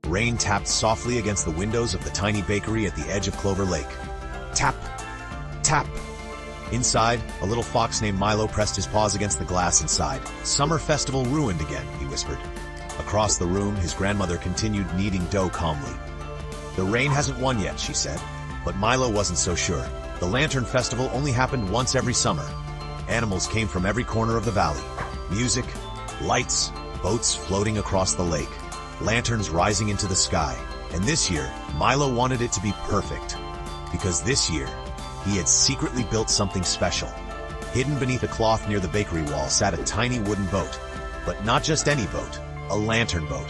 Rain tapped softly against the windows of the tiny bakery at the edge of Clover Lake. Tap! Tap! Inside, a little fox named Milo pressed his paws against the glass inside. "Summer festival ruined again," he whispered. Across the room, his grandmother continued kneading dough calmly. "The rain hasn't won yet," she said. But Milo wasn't so sure. The Lantern Festival only happened once every summer. Animals came from every corner of the valley. Music, lights, boats floating across the lake, lanterns rising into the sky. And this year, Milo wanted it to be perfect. Because this year, he had secretly built something special. Hidden beneath a cloth near the bakery wall sat a tiny wooden boat. But not just any boat, a lantern boat,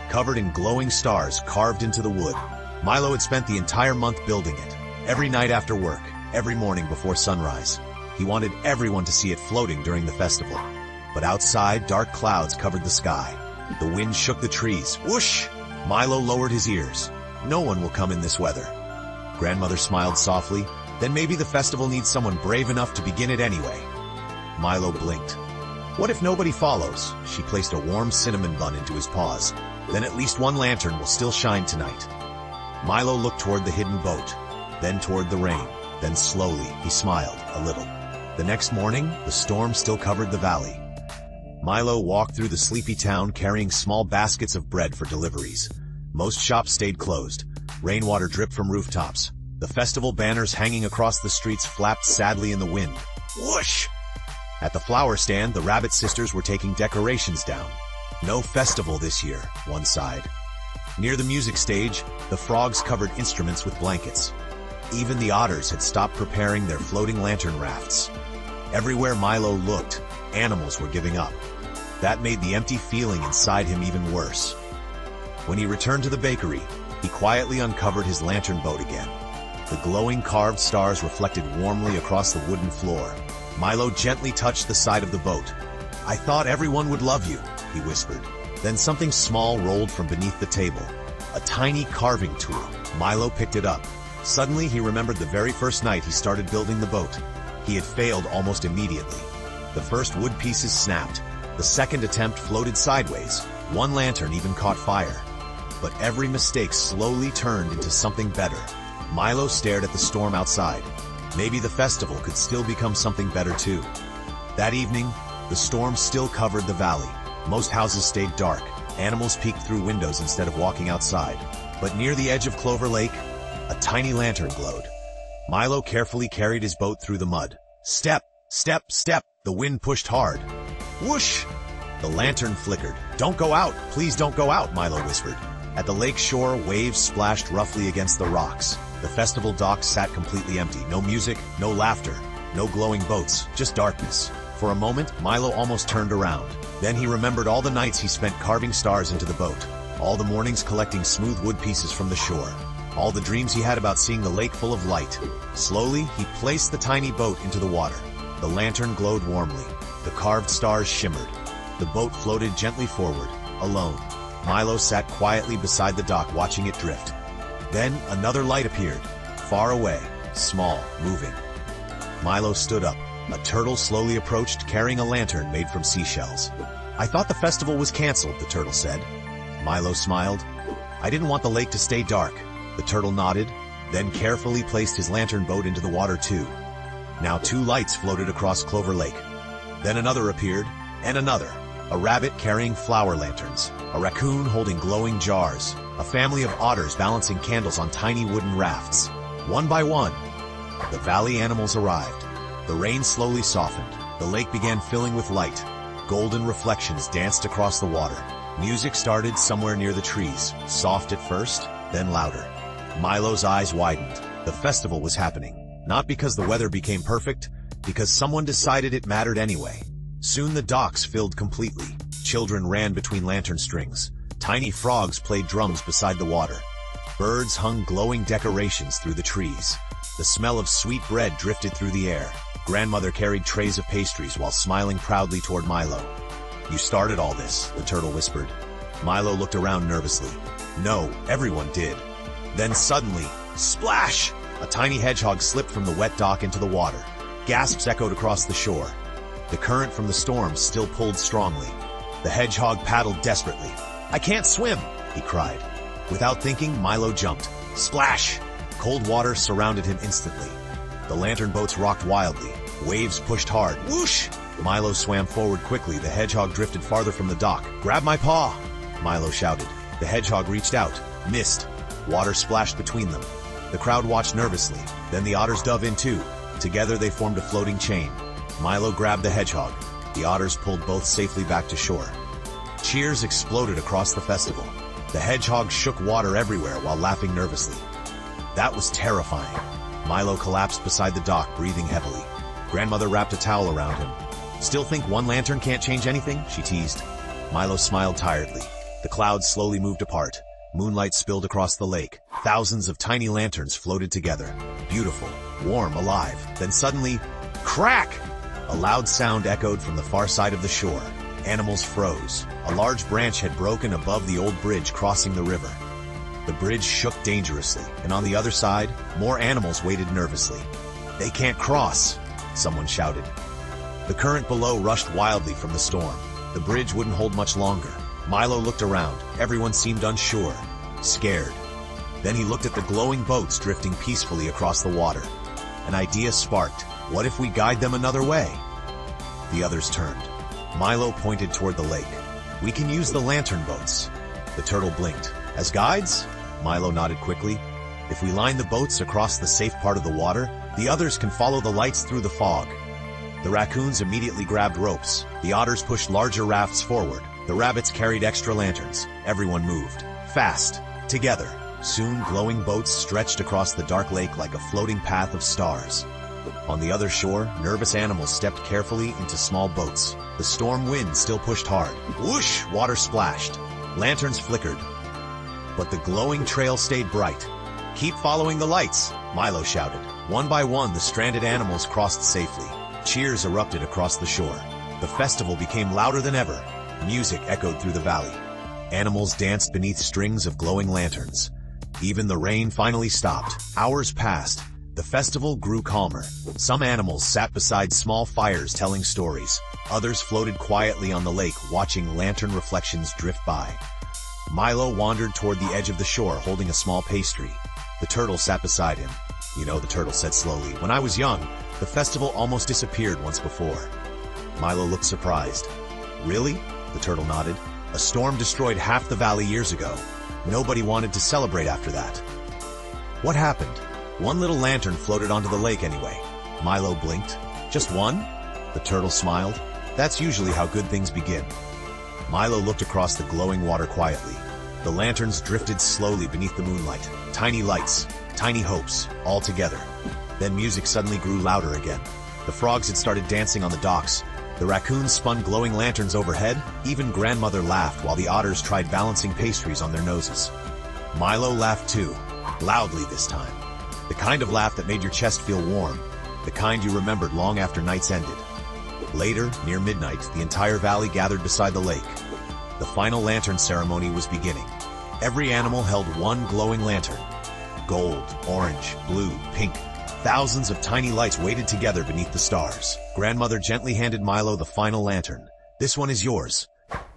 covered in glowing stars carved into the wood. Milo had spent the entire month building it. Every night after work, every morning before sunrise. He wanted everyone to see it floating during the festival. But outside, dark clouds covered the sky. The wind shook the trees. Whoosh! Milo lowered his ears. "No one will come in this weather." Grandmother smiled softly. "Then maybe the festival needs someone brave enough to begin it anyway." Milo blinked. "What if nobody follows?" She placed a warm cinnamon bun into his paws. "Then at least one lantern will still shine tonight." Milo looked toward the hidden boat, then toward the rain. Then slowly, he smiled a little. The next morning, the storm still covered the valley. Milo walked through the sleepy town carrying small baskets of bread for deliveries. Most shops stayed closed. Rainwater dripped from rooftops. The festival banners hanging across the streets flapped sadly in the wind. Whoosh! At the flower stand, the Rabbit sisters were taking decorations down. "No festival this year," one sighed. Near the music stage, the frogs covered instruments with blankets. Even the otters had stopped preparing their floating lantern rafts. Everywhere Milo looked, animals were giving up. That made the empty feeling inside him even worse. When he returned to the bakery, he quietly uncovered his lantern boat again. The glowing carved stars reflected warmly across the wooden floor. Milo gently touched the side of the boat. "I thought everyone would love you," he whispered. Then something small rolled from beneath the table. A tiny carving tool. Milo picked it up. Suddenly, he remembered the very first night he started building the boat. He had failed almost immediately. The first wood pieces snapped. The second attempt floated sideways. One lantern even caught fire. But every mistake slowly turned into something better. Milo stared at the storm outside. Maybe the festival could still become something better too. That evening, the storm still covered the valley. Most houses stayed dark. Animals peeked through windows instead of walking outside. But near the edge of Clover Lake, a tiny lantern glowed. Milo carefully carried his boat through the mud. Step, step, step. The wind pushed hard. Whoosh! The lantern flickered. "Don't go out! Please don't go out!" Milo whispered. At the lake shore, waves splashed roughly against the rocks. The festival dock sat completely empty. No music, no laughter, no glowing boats, just darkness. For a moment, Milo almost turned around. Then he remembered all the nights he spent carving stars into the boat, all the mornings collecting smooth wood pieces from the shore, all the dreams he had about seeing the lake full of light. Slowly, he placed the tiny boat into the water. The lantern glowed warmly. The carved stars shimmered. The boat floated gently forward, alone. Milo sat quietly beside the dock watching it drift. Then another light appeared, far away, small, moving. Milo stood up. A turtle slowly approached, carrying a lantern made from seashells. "I thought the festival was canceled," the turtle said. Milo smiled. "I didn't want the lake to stay dark." The turtle nodded, then carefully placed his lantern boat into the water too. Now 2 lights floated across Clover Lake. Then another appeared, and another. A rabbit carrying flower lanterns, a raccoon holding glowing jars, a family of otters balancing candles on tiny wooden rafts. One by one, the valley animals arrived. The rain slowly softened. The lake began filling with light. Golden reflections danced across the water. Music started somewhere near the trees, soft at first, then louder. Milo's eyes widened. The festival was happening. Not because the weather became perfect, because someone decided it mattered anyway. Soon the docks filled completely. Children ran between lantern strings. Tiny frogs played drums beside the water. Birds hung glowing decorations through the trees. The smell of sweet bread drifted through the air. Grandmother carried trays of pastries while smiling proudly toward Milo. "You started all this," the turtle whispered. Milo looked around nervously. No, everyone did. Then suddenly, splash! A tiny hedgehog slipped from the wet dock into the water. Gasps echoed across the shore. The current from the storm still pulled strongly. The hedgehog paddled desperately. "I can't swim," he cried. Without thinking, Milo jumped. Splash! Cold water surrounded him instantly. The lantern boats rocked wildly. Waves pushed hard. Whoosh! Milo swam forward quickly. The hedgehog drifted farther from the dock. Grab my paw! Milo shouted. The hedgehog reached out. Missed. Water splashed between them. The crowd watched nervously. Then the otters dove in too. Together they formed a floating chain. Milo grabbed the hedgehog. The otters pulled both safely back to shore. Cheers exploded across the festival. The hedgehog shook water everywhere while laughing nervously. That was terrifying. Milo collapsed beside the dock, breathing heavily. Grandmother wrapped a towel around him. Still think one lantern can't change anything? She teased. Milo smiled tiredly. The clouds slowly moved apart. Moonlight spilled across the lake. Thousands of tiny lanterns floated together. Beautiful, warm, alive. Then suddenly, crack! A loud sound echoed from the far side of the shore. Animals froze. A large branch had broken above the old bridge crossing the river. The bridge shook dangerously, and on the other side, more animals waited nervously. They can't cross, someone shouted. The current below rushed wildly from the storm. The bridge wouldn't hold much longer. Milo looked around. Everyone seemed unsure, scared. Then he looked at the glowing boats drifting peacefully across the water. An idea sparked. What if we guide them another way? The others turned. Milo pointed toward the lake. We can use the lantern boats. The turtle blinked. As guides? Milo nodded quickly. If we line the boats across the safe part of the water, the others can follow the lights through the fog. The raccoons immediately grabbed ropes. The otters pushed larger rafts forward. The rabbits carried extra lanterns. Everyone moved. Fast. Together. Soon, glowing boats stretched across the dark lake like a floating path of stars. On the other shore, nervous animals stepped carefully into small boats. The storm wind still pushed hard. Whoosh! Water splashed. Lanterns flickered. But the glowing trail stayed bright. Keep following the lights, Milo shouted. One by one, the stranded animals crossed safely. Cheers erupted across the shore. The festival became louder than ever. Music echoed through the valley. Animals danced beneath strings of glowing lanterns. Even the rain finally stopped. Hours passed. The festival grew calmer. Some animals sat beside small fires telling stories. Others floated quietly on the lake, watching lantern reflections drift by. Milo wandered toward the edge of the shore, holding a small pastry. The turtle sat beside him. You know, the turtle said slowly, when I was young, the festival almost disappeared once before. Milo looked surprised. Really? The turtle nodded. A storm destroyed half the valley years ago. Nobody wanted to celebrate after that. What happened? One little lantern floated onto the lake anyway. Milo blinked. Just one? The turtle smiled. That's usually how good things begin. Milo looked across the glowing water quietly. The lanterns drifted slowly beneath the moonlight. Tiny lights, tiny hopes, all together. Then music suddenly grew louder again. The frogs had started dancing on the docks. The raccoons spun glowing lanterns overhead. Even grandmother laughed while the otters tried balancing pastries on their noses. Milo laughed too, loudly this time. The kind of laugh that made your chest feel warm. The kind you remembered long after nights ended. Later, near midnight, the entire valley gathered beside the lake. The final lantern ceremony was beginning. Every animal held one glowing lantern. Gold, orange, blue, pink. Thousands of tiny lights waited together beneath the stars. Grandmother gently handed Milo the final lantern. This one is yours.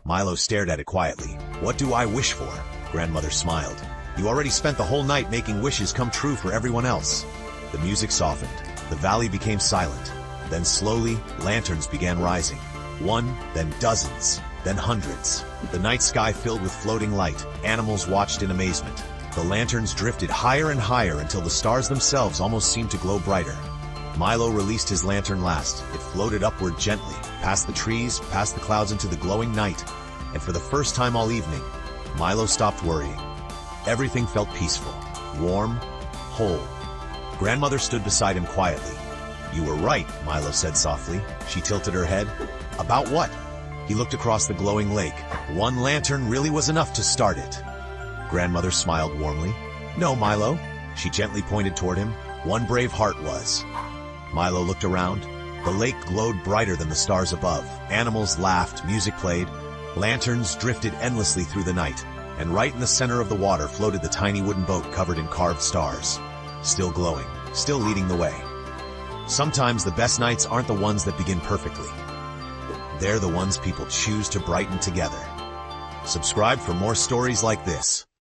Milo stared at it quietly. What do I wish for? Grandmother smiled. You already spent the whole night making wishes come true for everyone else. The music softened. The valley became silent. Then slowly, lanterns began rising. One, then dozens, then hundreds. The night sky filled with floating light. Animals watched in amazement. The lanterns drifted higher and higher until the stars themselves almost seemed to glow brighter. Milo released his lantern last. It floated upward gently, past the trees, past the clouds into the glowing night. And for the first time all evening, Milo stopped worrying. Everything felt peaceful, warm, whole. Grandmother stood beside him quietly. You were right, Milo said softly. She tilted her head. About what? He looked across the glowing lake. One lantern really was enough to start it. Grandmother smiled warmly. No, Milo. She gently pointed toward him. One brave heart was. Milo looked around. The lake glowed brighter than the stars above. Animals laughed, music played. Lanterns drifted endlessly through the night. And right in the center of the water floated the tiny wooden boat covered in carved stars. Still glowing, still leading the way. Sometimes the best nights aren't the ones that begin perfectly. They're the ones people choose to brighten together. Subscribe for more stories like this.